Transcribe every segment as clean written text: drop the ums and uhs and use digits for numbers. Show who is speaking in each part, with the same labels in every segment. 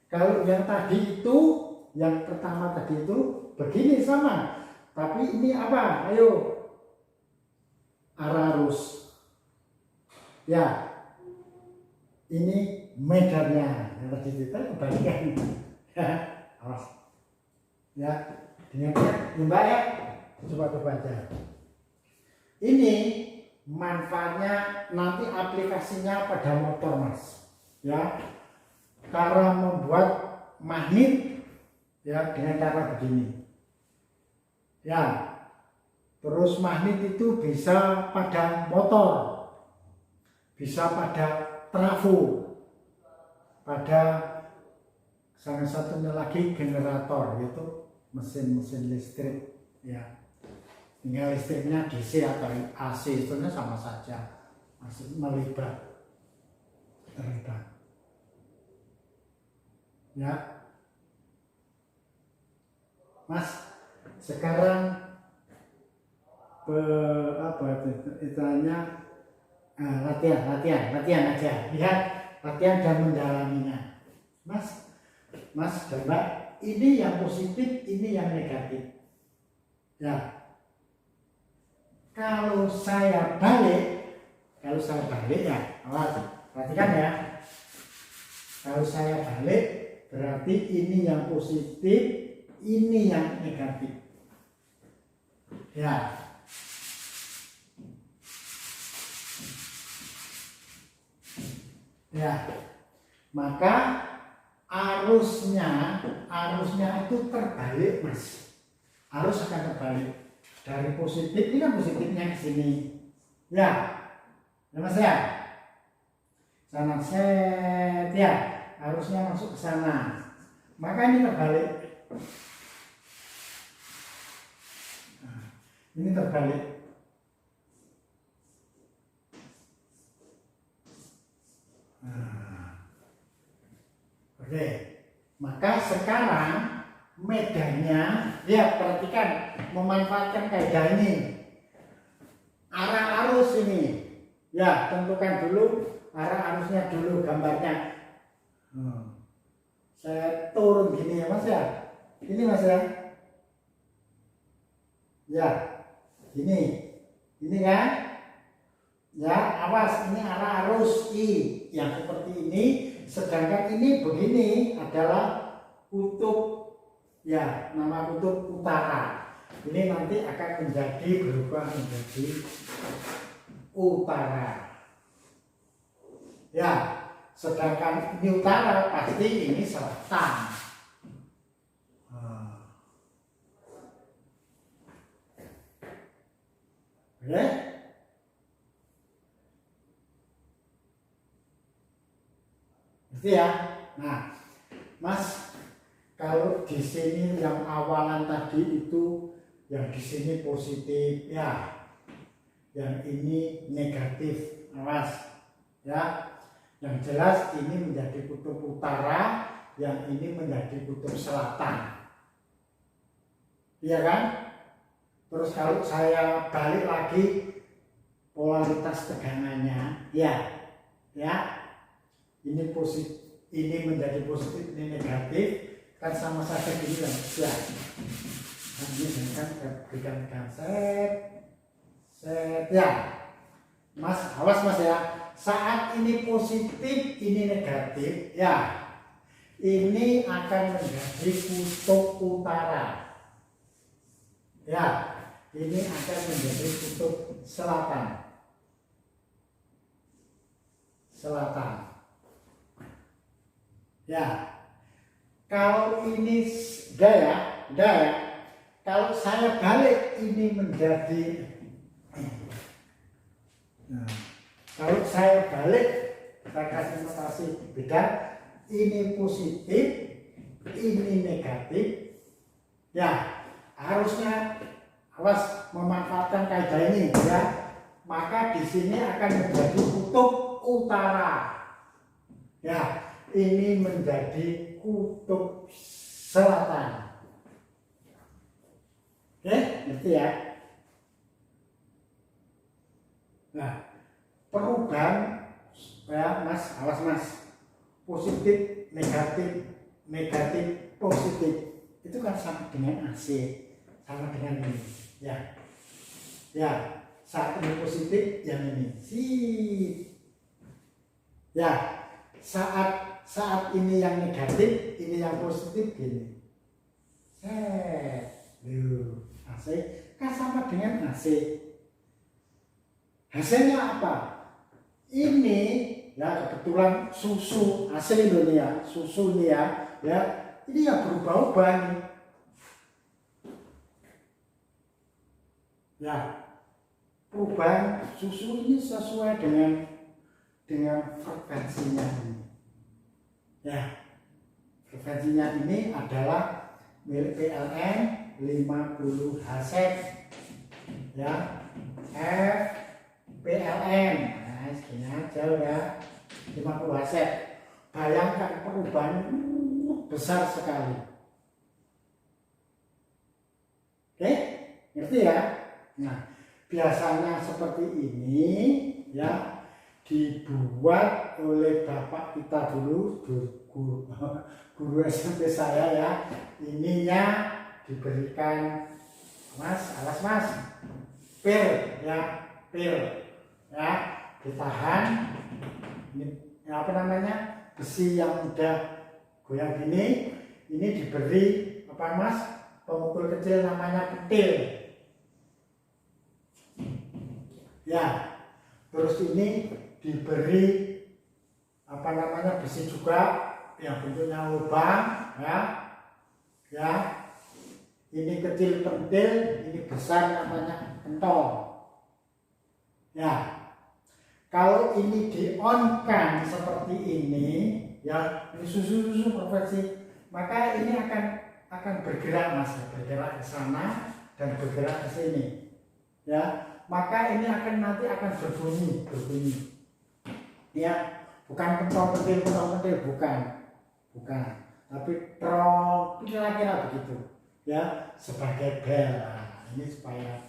Speaker 1: Kalau yang tadi itu, yang pertama tadi itu begini sama. Tapi ini apa? Ayo. Arah arus. Ya. Ini medannya. Yang tadi kita kembalikan. Ya. Awas. Ya. Dengan Mbak ya. Coba-coba aja. Ini manfaatnya nanti aplikasinya pada motor Mas. Ya. Cara membuat magnet ya dengan cara begini ya. Terus magnet itu bisa pada motor, bisa pada trafo, pada salah satunya lagi generator, yaitu mesin-mesin listrik ya. Tinggal listriknya DC atau AC itu sama saja, masih terlibat ya. Mas, sekarang latihan aja. Lihat latihan dan mendalaminya. Mas coba, ini yang positif, ini yang negatif. Ya. Kalau saya balik ya, perhatikan ya. Kalau saya balik berarti ini yang positif, ini yang negatif. Ya. Ya. Maka arusnya itu terbalik, Mas. Arus akan terbalik. Dari positif, ini kan positifnya ke sini. Ya. Ya Mas ya. Sana set ya. Harusnya masuk ke sana, maka ini terbalik. Nah, ini terbalik. Nah, oke, maka sekarang medannya, lihat, perhatikan, memanfaatkan kaidah ini, arah arus ini, ya tentukan dulu arah arusnya dulu gambarnya. Saya turun gini ya Mas ya. Ini Mas ya. Ya. Ini kan. Ya, awas, ini arah arus I yang seperti ini. Sedangkan ini begini adalah kutub, ya, nama kutub utara. Ini nanti akan berubah menjadi utara. Ya. Sedangkan ini utara, pasti ini selatan. Oke? Gitu ya. Nah, Mas, kalau di sini yang awalan tadi itu, yang di sini positif, ya. Yang ini negatif, awas, ya. Yang jelas ini menjadi kutub utara, yang ini menjadi kutub selatan. Iya kan? Terus kalau saya balik lagi polaritas tegangannya, ya. Ini positif, ini menjadi positif, ini negatif, kan sama saja gini kan? Ya. Nah, ini kan berikan set, ya. Mas, awas Mas ya. Saat ini positif, ini negatif, ya. Ini akan menjadi kutub utara. Ya, ini akan menjadi kutub selatan. Ya. Kalau ini daya. Kalau saya balik ini menjadi kalau saya balik, kita kasih notasi beda, ini positif, ini negatif, ya harusnya awas memanfaatkan kaidah ini, ya. Maka di sini akan menjadi kutub utara, ya. Ini menjadi kutub selatan. Oke, ngerti ya? Nah, perubahan ya Mas, awas Mas, positif, negatif, negatif positif itu kan sama dengan AC, sama dengan ini ya. Ya, saat ini positif yang ini sih ya, saat ini yang negatif, ini yang positif gini. AC kan sama dengan AC. Hasilnya apa? Ini ya kebetulan susu hasil ini ya, susu ini ya ini yang berubah-ubah nih. Ya, perubahan susu ini sesuai dengan frekuensinya ini. Ya, frekuensinya ini adalah milik PLN 50 Hz. Ya, F PLN. Nah, segini aja ya. 50 Hz. Bayangkan perubahan besar sekali. Oke, ngerti ya? Nah, biasanya seperti ini ya dibuat oleh bapak kita dulu, guru SMP saya ya. Ininya diberikan alas mas, pil ya, ditahan. Ini apa namanya, besi yang udah goyang gini, ini diberi apa mas, pemukul kecil namanya petil. Ya, terus ini diberi apa namanya, besi juga yang bentuknya lubang ya. Ini kecil pentil, ini besar namanya pentol. Ya, kalau ini di-on-kan seperti ini ya, ini susu profesi, maka ini akan bergerak mas, bergerak ke sana dan bergerak ke sini ya. Maka ini nanti akan berbunyi ya, bukan pentol pentil bukan, tapi prong, kira-kira begitu ya, sebagai bel. Nah, ini supaya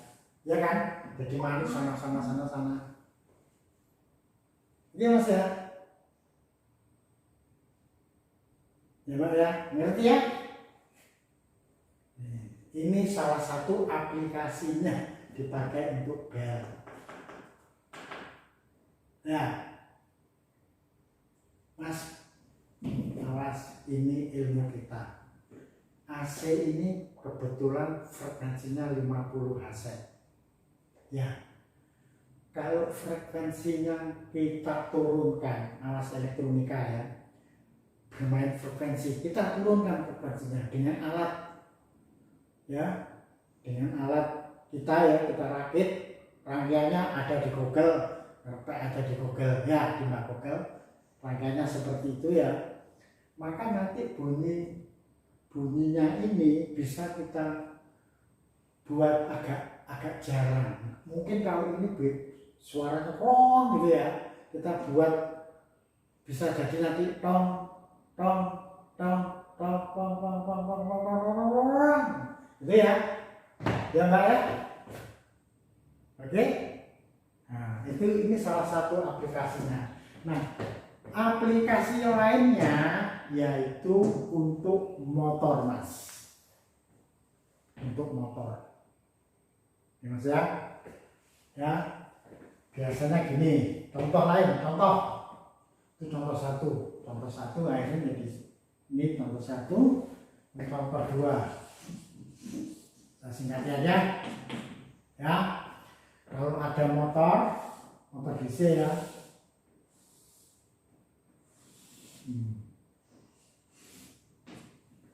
Speaker 1: ya kan jadi manis sana. Ini mas ya, Mbak ya, ngerti ya? Ini salah satu aplikasinya dipakai untuk bel. Ya, mas, awas, ini ilmu kita. AC ini kebetulan frekuensinya 50 Hz. Ya, kalau frekuensinya kita turunkan, awas elektronika ya, bermain frekuensi, kita turunkan frekuensinya dengan alat ya, dengan alat kita ya, kita rakit, rangkaiannya ada di Google ya, di Google rangkaiannya seperti itu ya. Maka nanti bunyinya ini bisa kita buat agak jarang. Mungkin kalau ini suaranya prong gitu ya, kita buat bisa jadi nanti tong gitu ya. Ya enggak ya? Oke? Nah, ini salah satu aplikasinya. Nah, aplikasi yang lainnya yaitu untuk motor mas, untuk motor ya mas ya. Ya, biasanya gini, contoh itu contoh satu akhirnya jadi ini contoh satu, ini contoh dua. Saya singkatnya aja ya. Kalau ada motor DC ya,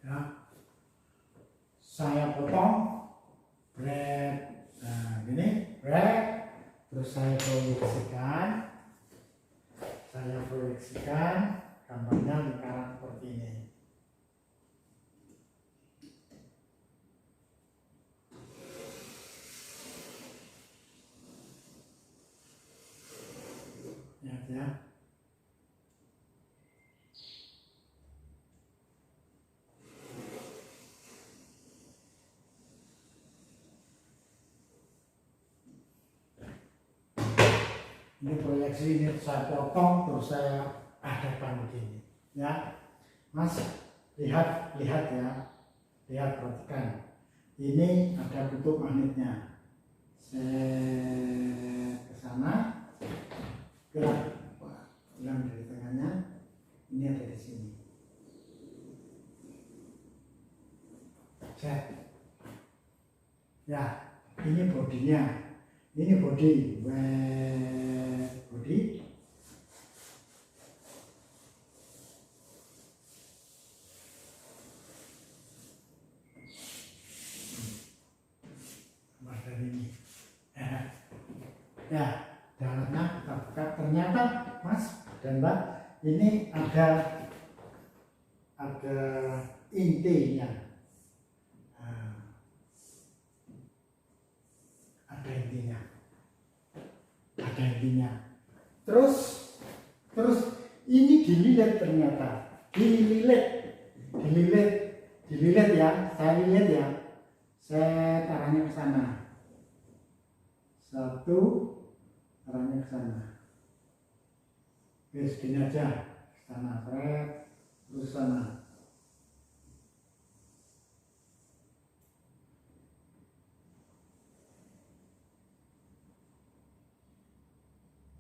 Speaker 1: ya, saya potong brek, nah gini brek, terus saya proyeksikan gambarnya lingkaran seperti ini. Ya. Ini proyeksi, ini saya potong terus saya adakan begini ya mas. lihat ya, lihat, perhatikan. Ini ada kutub magnetnya. Set ke sana, gerak ulang dari tengahnya. Ini ada di sini. Set. Ya, ini bodinya. Ini body, body. Ini. Ya, dalamnya kita buka. Ternyata Mas dan Mbak, ini ada intinya. Ada intinya. Terus ini dililit ternyata. Dililit ya. Saya lilit ya. Saya arahnya ke sana. Satu, arahnya ke sana. Oke, segini aja. Sana, terus sana.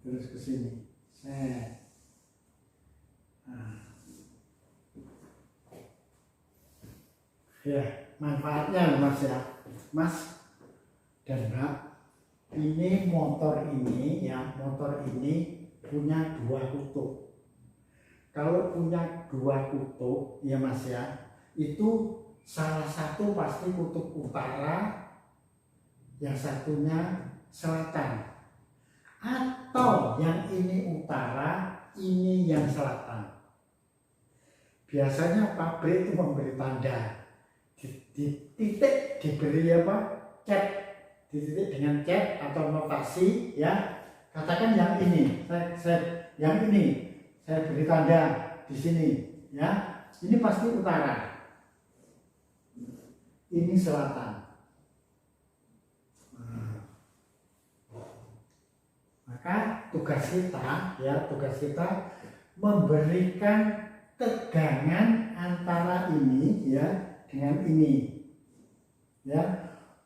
Speaker 1: Terus ke sini. Set. Nah. Ya, manfaatnya Mas ya. Mas dan Mbak, ini motor ini punya 2 kutub. Kalau punya 2 kutub ya Mas ya, itu salah satu pasti kutub utara, yang satunya selatan. Atau yang ini utara, ini yang selatan. Biasanya pabrik itu memberi tanda di titik, diberi cat, di titik dengan cat atau notasi ya. Katakan yang ini, yang ini saya beri tanda di sini ya. Ini pasti utara, ini selatan. Maka tugas kita memberikan tegangan antara ini ya dengan ini ya.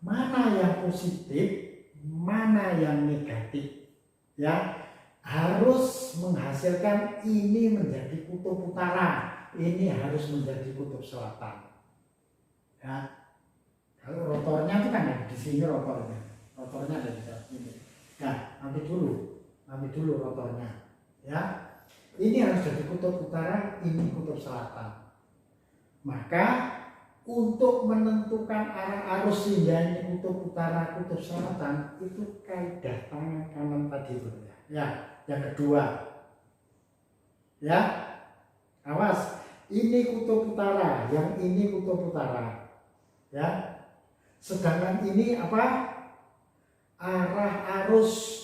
Speaker 1: Mana yang positif, mana yang negatif ya, harus menghasilkan ini menjadi kutub utara, ini harus menjadi kutub selatan ya. Kalau rotornya itu kan ada di sini, rotornya ada di sini. Nah, ambil dulu rotornya ya. Ini harus jadi kutub utara, ini kutub selatan. Maka untuk menentukan arah arus sehingga ini kutub utara, kutub selatan, itu kaidah tangan kanan tadi itu ya. Yang kedua ya, awas, ini kutub utara, yang ini kutub utara ya. Sedangkan ini apa? Arah arus.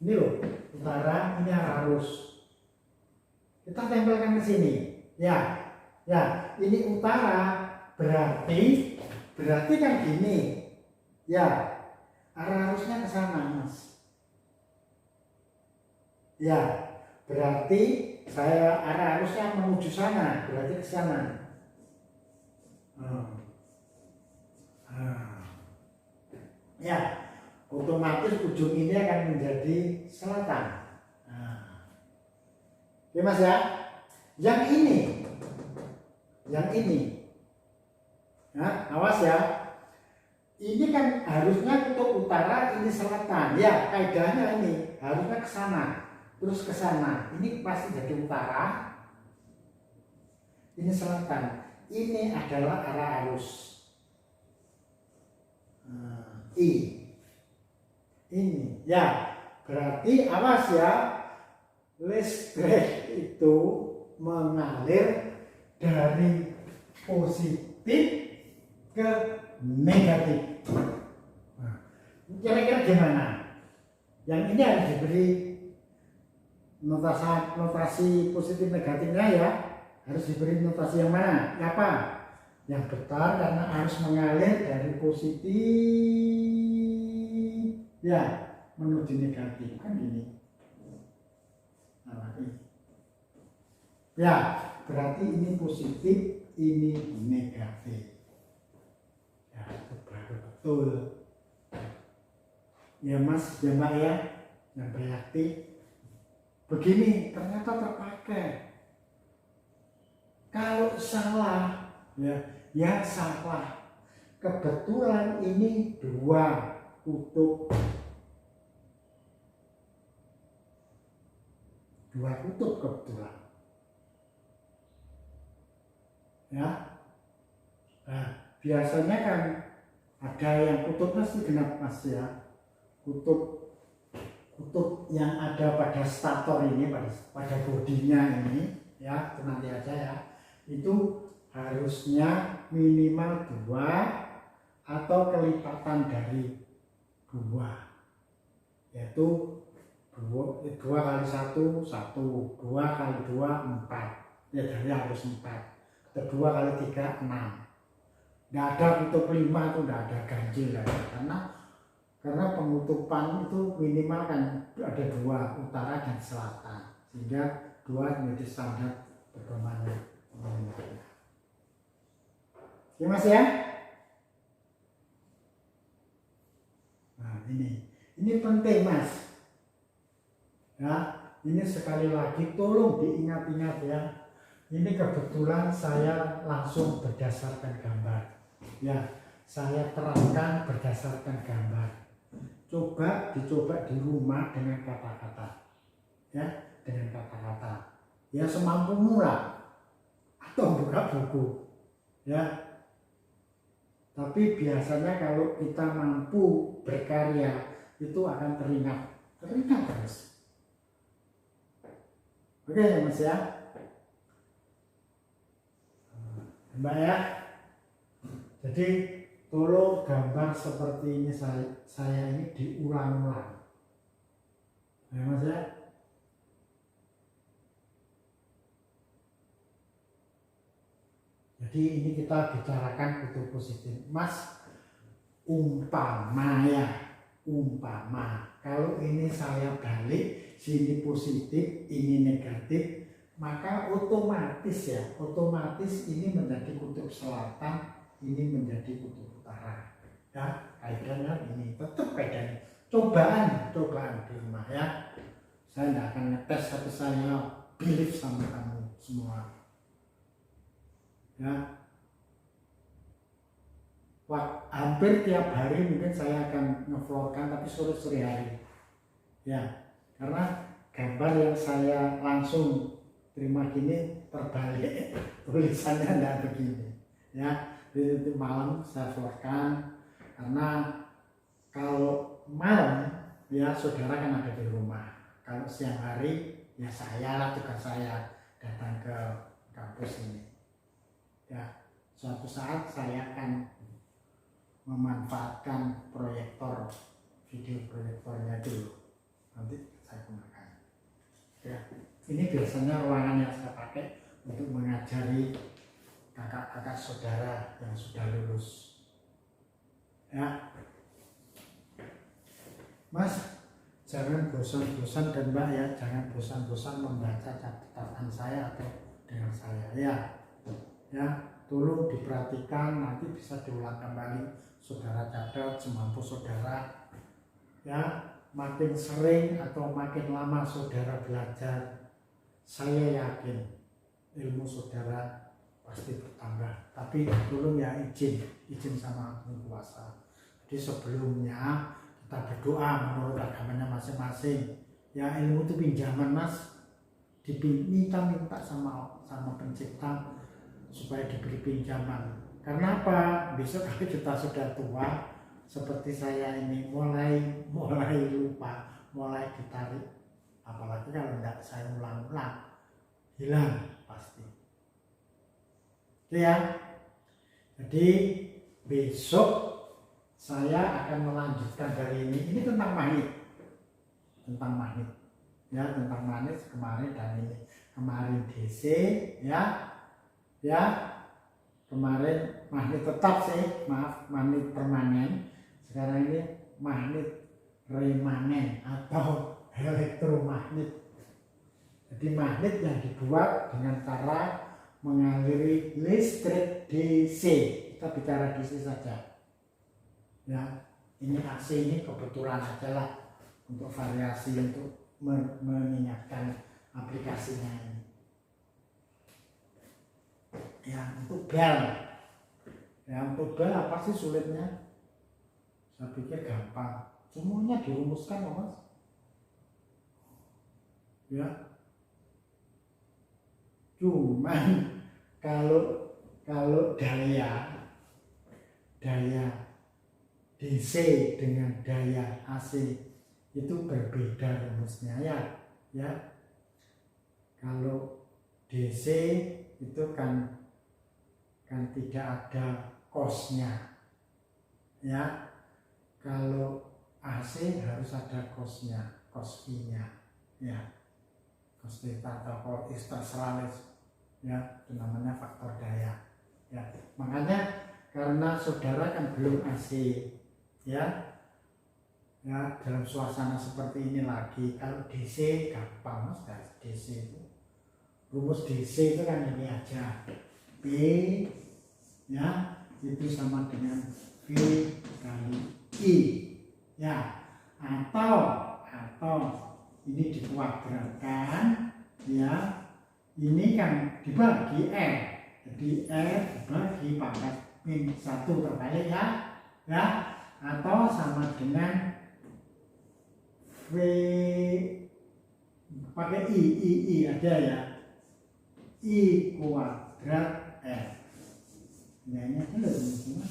Speaker 1: Ini loh, utara, ini arah arus. Kita tempelkan ke sini ya. Ya, ini utara, berarti kan gini ya, arah arusnya ke sana Mas ya. Berarti saya arah arusnya menuju sana, berarti ke sana. Ya, otomatis ujung ini akan menjadi selatan. Oke Mas ya. Yang ini nah, awas ya, ini kan harusnya kutub utara, ini selatan ya. Kaidahnya ini harusnya ke sana, terus ke sana. Ini pasti jadi utara, ini selatan. Ini adalah arah arus ini ya. Berarti awas ya, listrik itu mengalir dari positif ke negatif. Nah, kira-kira gimana? Yang ini harus diberi notasi positif negatifnya ya. Harus diberi notasi yang mana? Apa? Yang betul, karena harus mengalir dari positif ya menuju negatif, kan ini. Nah, ya, berarti ini positif, ini negatif. Ya, itu baru betul. Ya Mas, ya Mbak ya, yang bereaktif. Begini, ternyata terpakai. Kalau salah, ya salah. Kebetulan ini 2 kutub. 2 kutub kebetulan. Ya. Nah, biasanya kan ada yang kutubnya sih genap Mas ya. Kutub yang ada pada stator ini, pada bodinya ini, ya itu nanti aja ya. Itu harusnya minimal 2 atau kelipatan dari 2, yaitu 2 kali 1, 1, 2 kali 2, 4. Ya dari harus 4. Kedua kali 3, 6. Nggak ada kutub 5 itu nggak ada ganjil ya. Karena penutupan itu minimal kan ada 2, utara dan selatan, sehingga 2 menjadi standar pedomannya. Ya Mas ya. Nah ini penting Mas. Ya, ini sekali lagi tolong diingat-ingat ya. Ini kebetulan saya langsung berdasarkan gambar. Ya, saya terangkan berdasarkan gambar. Dicoba di rumah dengan kata-kata, ya, dengan kata-kata, ya semampumu lah, atau buka buku, ya. Tapi biasanya kalau kita mampu berkarya itu akan teringat terus. Oke ya Mas ya, Mbak ya. Jadi tolong gambar seperti ini saya ini diulang-ulang. Ya Mas ya. Jadi ini kita bicarakan kutub positif. Mas, umpama kalau ini saya balik, sini positif, ini negatif, maka otomatis ini menjadi kutub selatan, ini menjadi kutub utara. Ya, kaidahnya ini tetap kaidahnya. Cobaan di rumah ya. Saya tidak akan ngetes, tapi saya believe sama kamu semua. Ya. Hampir tiap hari mungkin saya akan ngevlogkan, tapi sore hari. Ya, karena gambar yang saya langsung terima gini terbalik, tulisannya tidak begini. Ya, jadi itu malam saya vlogkan, karena kalau malam ya saudara kan ada di rumah. Kalau siang hari ya saya tugas saya datang ke kampus ini. Ya, suatu saat saya akan memanfaatkan proyektor, video proyektornya dulu, nanti saya gunakan. Ya, ini biasanya ruangan yang saya pakai untuk mengajari kakak-kakak saudara yang sudah lulus. Ya, Mas, jangan bosan-bosan, dan Mbak ya, jangan bosan-bosan membaca catatan saya atau dengan saya ya. Ya, tolong diperhatikan, nanti bisa diulang kembali. Saudara catat semampu saudara. Ya, makin sering atau makin lama saudara belajar, saya yakin ilmu saudara pasti bertambah. Tapi tolong ya izin sama Yang Kuasa. Jadi sebelumnya kita berdoa menurut agamanya masing-masing. Ya, ilmu itu pinjaman Mas, minta sama pencipta supaya diberi pinjaman. Karena apa? Besok kalau kita sudah tua seperti saya ini mulai lupa, mulai ditarik. Apalagi kalau tidak saya ulang-ulang, hilang pasti. Ya. Jadi besok saya akan melanjutkan dari ini. Ini tentang magnet. Ya, tentang magnet kemarin dan ini. Kemarin DC ya. Kemarin magnet tetap sih, magnet permanen. Sekarang ini magnet remanen atau elektromagnet. Jadi magnet yang dibuat dengan cara mengaliri listrik DC. Kita bicara DC saja. Ya, ini AC ini kebetulan aja lah untuk variasi untuk mengingatkan aplikasinya ini. Ya, untuk bel. Ya, untuk bel apa sih sulitnya? Saya pikir gampang. Semuanya dirumuskan loh, Mas. Ya. Cuman kalau daya DC dengan daya AC itu berbeda rumusnya ya. Kalau DC itu kan tidak ada cos-nya. Ya. Kalau AC harus ada cos-nya, cos V-nya. Ya. Cos theta atau cos terserah, ya, itu namanya faktor daya. Ya, makanya karena saudara kan belum AC, ya dalam suasana seperti ini lagi. Kalau DC gampang, Mas. DC itu rumus DC itu kan ini aja, P ya itu sama dengan V kali I, ya, atau ini dikuadratkan, ya, ini kan dibagi R, jadi R dibagi pangkat min 1 terbalik, ya, atau sama dengan V pakai I aja, ya, I kuadrat R. Ya, ini aja loh semua.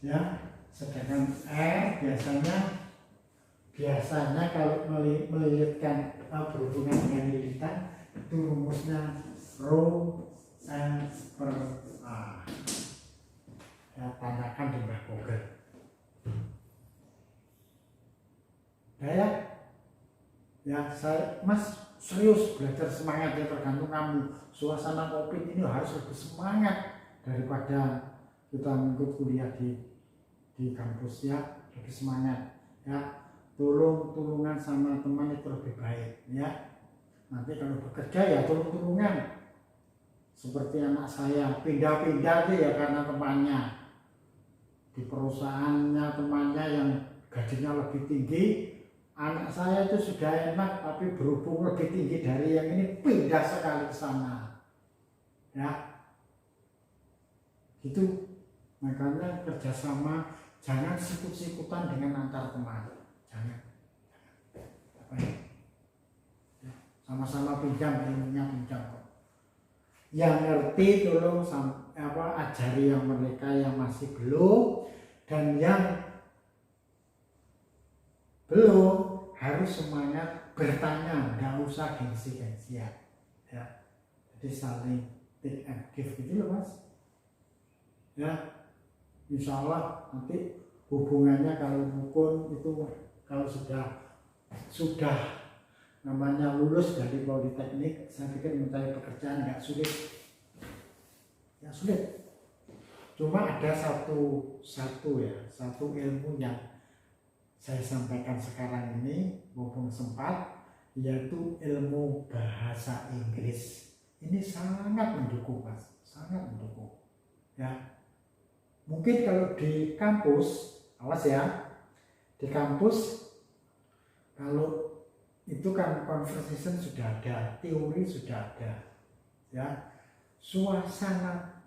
Speaker 1: Ya, sedangkan R biasanya kalau melilitkan berhubungan dengan lilitan itu rumusnya rho S per A. Ya, tanyakan di Mbah Google. Ya, Mas serius belajar, semangat ya, tergantung kamu. Suasana COVID ini harus lebih semangat daripada kita mengikut kuliah di kampus, ya, lebih semangat, ya. Tulungan sama teman itu lebih baik, ya. Nanti kalau bekerja ya tulungan. Seperti anak saya pindah-pindah tuh ya karena temannya. Di perusahaannya temannya yang gajinya lebih tinggi, anak saya itu sudah enak tapi berhubung lebih tinggi dari yang ini, pindah sekali ke sana. Ya. Gitu. Makanya kerjasama, jangan sikut-sikutan dengan antar teman. Jangan. Sama-sama pinjam, ilmunya pinjam kok. Yang ngerti tolong ajari yang mereka yang masih belum, dan yang belum harus semangat bertanya, nggak usah gengsi-gengsian, ya. Jadi saling take and give gitu loh, Mas. Ya, insya Allah nanti hubungannya kalau rukun itu, kalau sudah namanya lulus dari politeknik, saya pikir mencari pekerjaan nggak sulit, ya sulit. Cuma ada satu ilmu yang saya sampaikan sekarang ini mumpung sempat, yaitu ilmu bahasa Inggris. Ini sangat mendukung, Mas, sangat mendukung, ya. Mungkin kalau di kampus, awas ya, di kampus kalau itu kan conversation sudah ada, teori sudah ada, ya. Suasana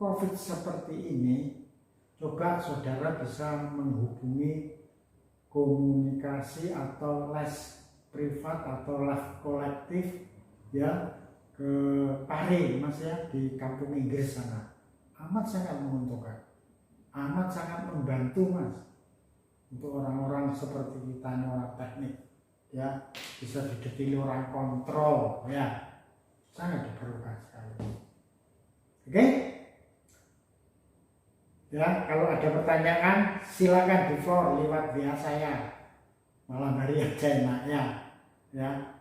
Speaker 1: COVID seperti ini, coba saudara bisa menghubungi komunikasi atau les privat atau les kolektif, ya, ke Pare, Mas, ya, di kampung Inggris sana. Amat sangat menguntungkan, amat sangat membantu, Mas, untuk orang-orang seperti kita, orang teknik, ya, bisa didetili orang kontrol, ya, sangat diperlukan sekali. Oke? Ya, kalau ada pertanyaan silakan di floor lewat WA saya. Malam hari aja enaknya, ya.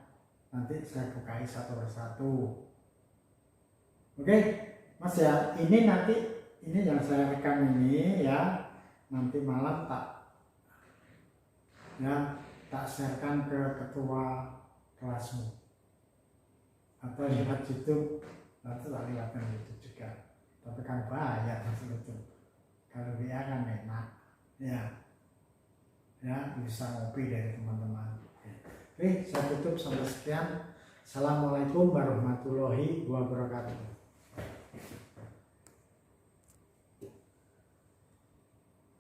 Speaker 1: Nanti saya bukai satu persatu. Oke, Mas, ya. Ini yang saya rekam ini, ya. Nanti malam tak sharekan ke ketua kelasmu atau lewat YouTube nanti tak lewatkan itu juga, tapi kan bahaya masih itu. Kalau dia kan enak, ya bisa ngopi dari teman-teman. Oke, saya tutup sampai sekian. Assalamualaikum warahmatullahi wabarakatuh.